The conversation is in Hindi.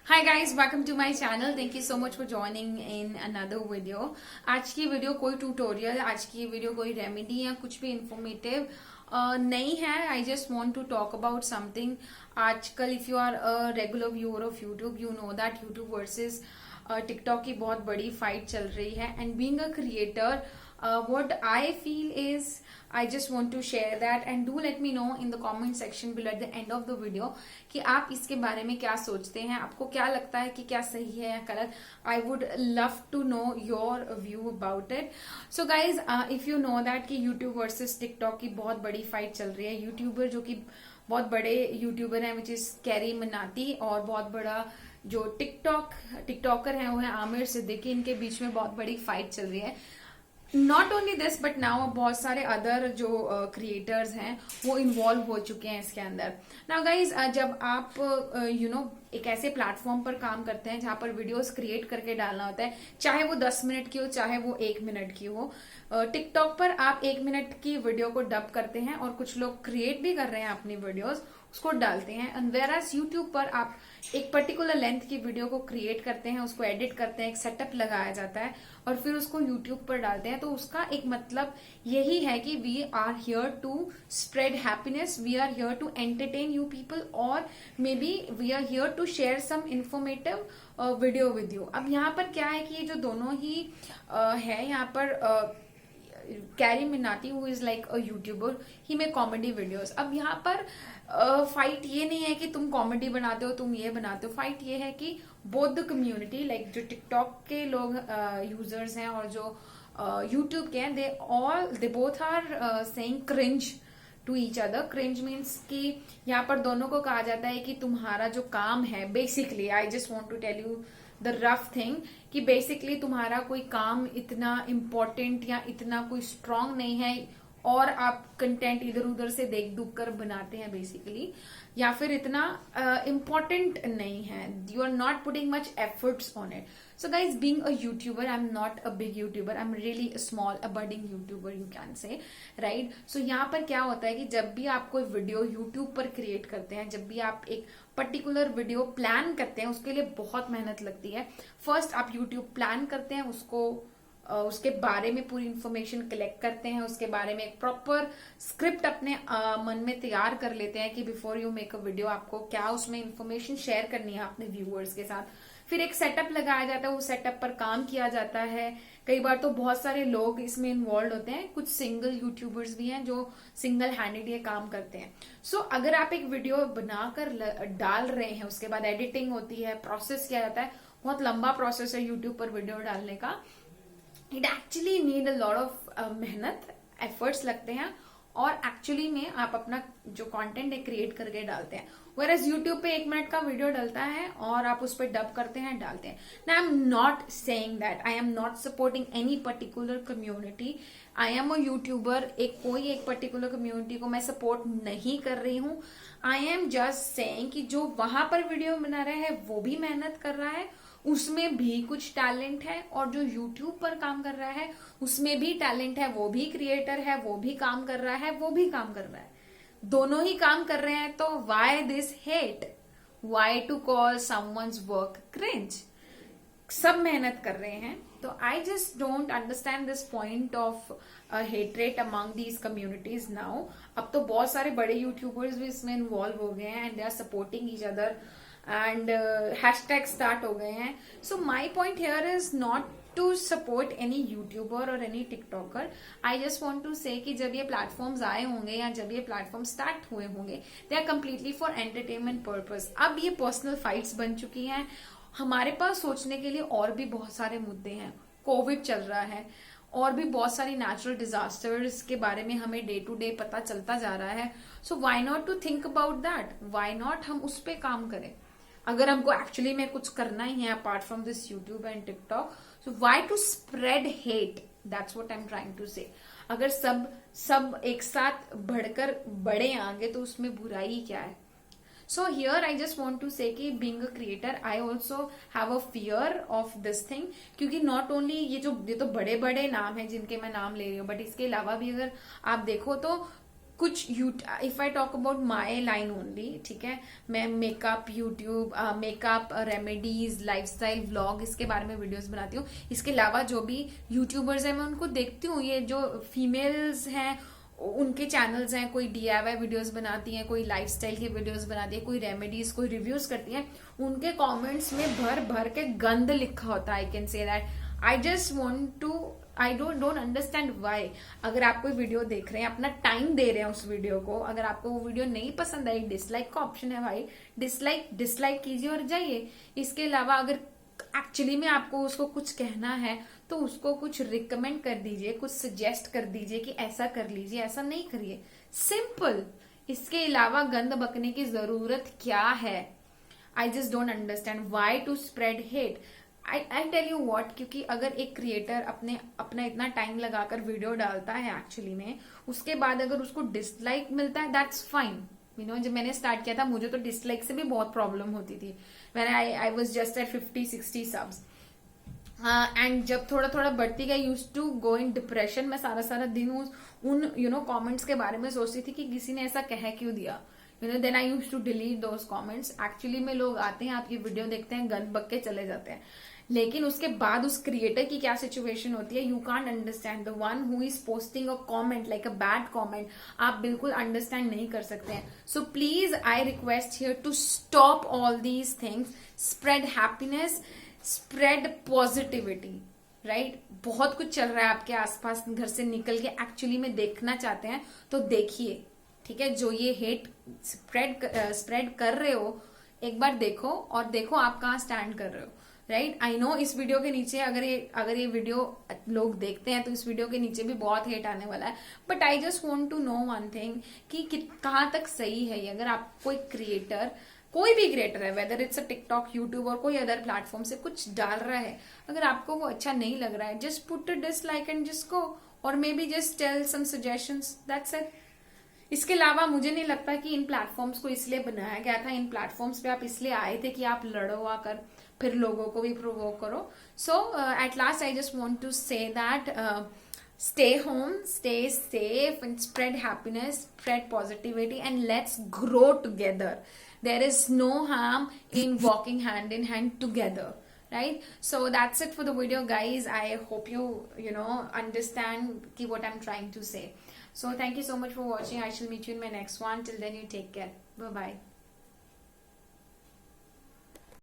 Hi guys, welcome to my channel. Thank you so much for joining in another video. आज की वीडियो कोई ट्यूटोरियल, आज की वीडियो कोई रेमेडी या कुछ भी इंफॉर्मेटिव नहीं है। I just want to talk about something. आजकल if you are a regular viewer of YouTube, you know that YouTube versus TikTok की बहुत बड़ी फाइट चल रही है। And being a creator, what I feel is I just want to share that, and do let me know in the comment section below at the end of the video कि आप इसके बारे में क्या सोचते हैं, आपको क्या लगता है कि क्या सही है या गलत। I would love to know your view about it. So guys, if you know that कि YouTube versus TikTok की बहुत बड़ी फाइट चल रही है। यूट्यूबर जो कि बहुत बड़े यूट्यूबर हैं विच इज carryminati, और बहुत बड़ा जो टिकटॉकर है वो है आमिर सिद्दीकी। इनके बीच में बहुत बड़ी फाइट चल रही है। Not only this but now बहुत सारे अदर जो क्रिएटर्स हैं वो इन्वॉल्व हो चुके हैं इसके अंदर। नाउ गाइज, जब आप एक ऐसे प्लेटफॉर्म पर काम करते हैं जहां पर वीडियोस क्रिएट करके डालना होता है, चाहे वो 10 मिनट की हो चाहे वो 1 मिनट की हो। टिकटॉक पर आप 1 मिनट की वीडियो को डब करते हैं और कुछ लोग क्रिएट भी कर रहे हैं अपनी वीडियोस, उसको डालते हैं। एंड वेयरएज यूट्यूब पर आप एक पर्टिकुलर लेंथ की वीडियो को क्रिएट करते हैं, उसको एडिट करते हैं, एक सेटअप लगाया जाता है और फिर उसको यूट्यूब पर डालते हैं। तो उसका एक मतलब यही है कि we are here to spread happiness, we are here to entertain you people, और maybe we are here to share some informative video with you. अब यहाँ पर क्या है कि ये जो दोनों ही है, यहाँ पर carryminati who is like a YouTuber, he make comedy videos। अब यहाँ पर फाइट ये नहीं है कि तुम कॉमेडी बनाते हो, तुम ये बनाते हो। फाइट ये है कि बोथ द कम्युनिटी, लाइक जो टिकटॉक के लोग यूजर्स हैं और जो यूट्यूब के हैं, they both are saying cringe to each other. Cringe means कि यहाँ पर दोनों को कहा जाता है कि तुम्हारा जो काम है, basically I just want to tell you the rough thing, कि बेसिकली तुम्हारा कोई काम इतना इम्पोर्टेंट या इतना कोई स्ट्रांग नहीं है और आप कंटेंट इधर उधर से देख दुख कर बनाते हैं बेसिकली, या फिर इतना इम्पोर्टेंट नहीं है, you are not putting much efforts on it. So guys, being a YouTuber, I'm not a big YouTuber, I'm really a small, a budding YouTuber you can say, right? So यहाँ पर क्या होता है कि जब भी आप कोई वीडियो YouTube पर क्रिएट करते हैं, जब भी आप एक पर्टिकुलर वीडियो प्लान करते हैं, उसके लिए बहुत मेहनत लगती है। फर्स्ट आप YouTube प्लान करते हैं, उसके बारे में पूरी इंफॉर्मेशन कलेक्ट करते हैं, उसके बारे में एक प्रॉपर स्क्रिप्ट अपने मन में तैयार कर लेते हैं कि before you make a video आपको क्या उसमें इंफॉर्मेशन शेयर करनी है अपने व्यूअर्स के साथ। फिर एक सेटअप लगाया जाता है, उस सेटअप पर काम किया जाता है। कई बार तो बहुत सारे लोग इसमें इन्वॉल्व होते हैं, कुछ सिंगल यूट्यूबर्स भी हैं जो सिंगल हैंडेड ये काम करते हैं। सो अगर आप एक वीडियो बनाकर डाल रहे हैं, उसके बाद एडिटिंग होती है, प्रोसेस किया जाता है, बहुत लंबा प्रोसेस है यूट्यूब पर वीडियो डालने का। It actually need a lot of मेहनत, एफर्ट्स लगते हैं, और एक्चुअली में आप अपना जो कंटेंट है क्रिएट करके डालते हैं। Whereas YouTube पे 1 मिनट का वीडियो डलता है और आप उस पर डब करते हैं, डालते हैं। Now I am not saying that, I am not supporting any particular community. I am a YouTuber, कोई एक पर्टिकुलर कम्युनिटी को मैं सपोर्ट नहीं कर रही हूँ। I am just saying कि जो वहां पर वीडियो बना रहा है वो भी मेहनत कर रहा है, उसमें भी कुछ टैलेंट है, और जो YouTube पर काम कर रहा है उसमें भी टैलेंट है, वो भी क्रिएटर है, वो भी काम कर रहा है, वो भी काम कर रहा है, दोनों ही काम कर रहे हैं। तो why this hate, why to call someone's work cringe? सब मेहनत कर रहे हैं। तो I just don't understand this point of hatred among these communities now. अब तो बहुत सारे बड़े यूट्यूबर्स भी इसमें इन्वॉल्व हो गए हैं, and they are supporting each other, and hashtag start हो गए हैं। So my point here is not to support any YouTuber or any TikToker. I just want to say कि जब ये प्लेटफॉर्म्स आए होंगे या जब ये प्लेटफॉर्म स्टार्ट हुए होंगे, they are completely for entertainment purpose. अब ये पर्सनल फाइट्स बन चुकी हैं। हमारे पास सोचने के लिए और भी बहुत सारे मुद्दे हैं। कोविड चल रहा है, और भी बहुत सारी नेचुरल डिजास्टर्स के बारे में हमें डे टू डे पता चलता जा रहा है। So why not to think about that, why not हम उस पर काम करें। अगर हमको एक्चुअली में कुछ करना ही है apart from this YouTube and TikTok, so why to spread hate? That's what I am trying to say. अगर सब एक साथ बढ़कर बढ़े आगे तो उसमें बुराई क्या है? So here I just want to say कि being a creator I also have a fear of this thing, क्योंकि नॉट ओनली ये तो बड़े बड़े नाम है जिनके मैं नाम ले रही हूँ, बट इसके अलावा भी अगर आप देखो तो कुछ if I talk about my line only, ठीक है, मैं makeup YouTube, makeup remedies, lifestyle vlog, इसके बारे में वीडियोस बनाती हूँ. इसके अलावा जो भी यूट्यूबर्स हैं मैं उनको देखती हूँ. ये जो फीमेल्स हैं उनके चैनल्स हैं, कोई DIY वीडियोस बनाती हैं, कोई लाइफस्टाइल की वीडियोस बनाती है, कोई रेमेडीज, कोई रिव्यूज करती हैं. उनके कमेंट्स में भर भर के गंद लिखा होता है. I can say that. I just want to, I don't understand why. अगर आप कोई वीडियो देख रहे हैं, अपना टाइम दे रहे हैं उस वीडियो को, अगर आपको वो वीडियो नहीं पसंद आई, डिसलाइक का ऑप्शन है भाई, डिसलाइक कीजिए और जाइए. इसके अलावा अगर एक्चुअली में आपको उसको कुछ कहना है तो उसको कुछ रिकमेंड कर दीजिए, कुछ सजेस्ट कर दीजिए कि ऐसा कर लीजिए, ऐसा नहीं करिए. सिंपल. इसके अलावा गंद बकने की जरूरत क्या है? I just don't understand why to spread hate. I tell you what, क्योंकि अगर एक क्रिएटर अपना इतना टाइम लगाकर वीडियो डालता है एक्चुअली में, उसके बाद अगर उसको डिसलाइक मिलता है, दैट्स फाइन. जब मैंने स्टार्ट किया था मुझे तो डिसलाइक से भी बहुत प्रॉब्लम होती थी. When I was just at 50-60 subs. And जब थोड़ा थोड़ा बढ़ती गई, use to go in depression. मैं सारा सारा दिन उन कमेंट्स के बारे में सोचती थी कि किसी ने ऐसा कह क्यों दिया. Then I use to delete those comments. Actually में लोग आते हैं, आपकी वीडियो देखते हैं, गंद बक के चले जाते हैं. लेकिन उसके बाद उस क्रिएटर की क्या सिचुएशन होती है, you can't understand. The one who is posting a comment like a bad comment, आप बिल्कुल अंडरस्टैंड नहीं कर सकते हैं. So please I request here to stop all these things. Spread happiness, spread positivity. Right. बहुत कुछ चल रहा है आपके आसपास. घर से निकल के एक्चुअली में देखना चाहते हैं तो देखिए, ठीक है. जो ये हेट स्प्रेड कर रहे हो, एक बार देखो और देखो आप कहाँ स्टैंड कर रहे हो. राइट. आई नो इस वीडियो के नीचे अगर ये वीडियो लोग देखते हैं तो इस वीडियो के नीचे भी बहुत हेट आने वाला है. But I just want to know one thing कि कहाँ तक सही है ये. अगर आप कोई भी क्रिएटर है, whether it's a TikTok, YouTube और कोई अदर प्लेटफॉर्म से कुछ डाल रहा है, अगर आपको वो अच्छा नहीं लग रहा है, just put a dislike and just go, और maybe just tell some suggestions, that's it. इसके अलावा मुझे नहीं लगता कि इन प्लेटफॉर्म्स को इसलिए बनाया गया था. इन प्लेटफॉर्म्स पे आप इसलिए आए थे कि आप लड़ो आकर, फिर लोगों को भी प्रोवोक करो. So at last I just want to say that stay home, stay safe, and spread happiness, spread positivity, and let's grow together. There is no harm in walking hand in hand together. Right. So that's it for the video, guys. I hope you understand what I'm trying to say. So thank you so much for watching. I shall meet you in my next one. Till then, you take care. Bye bye.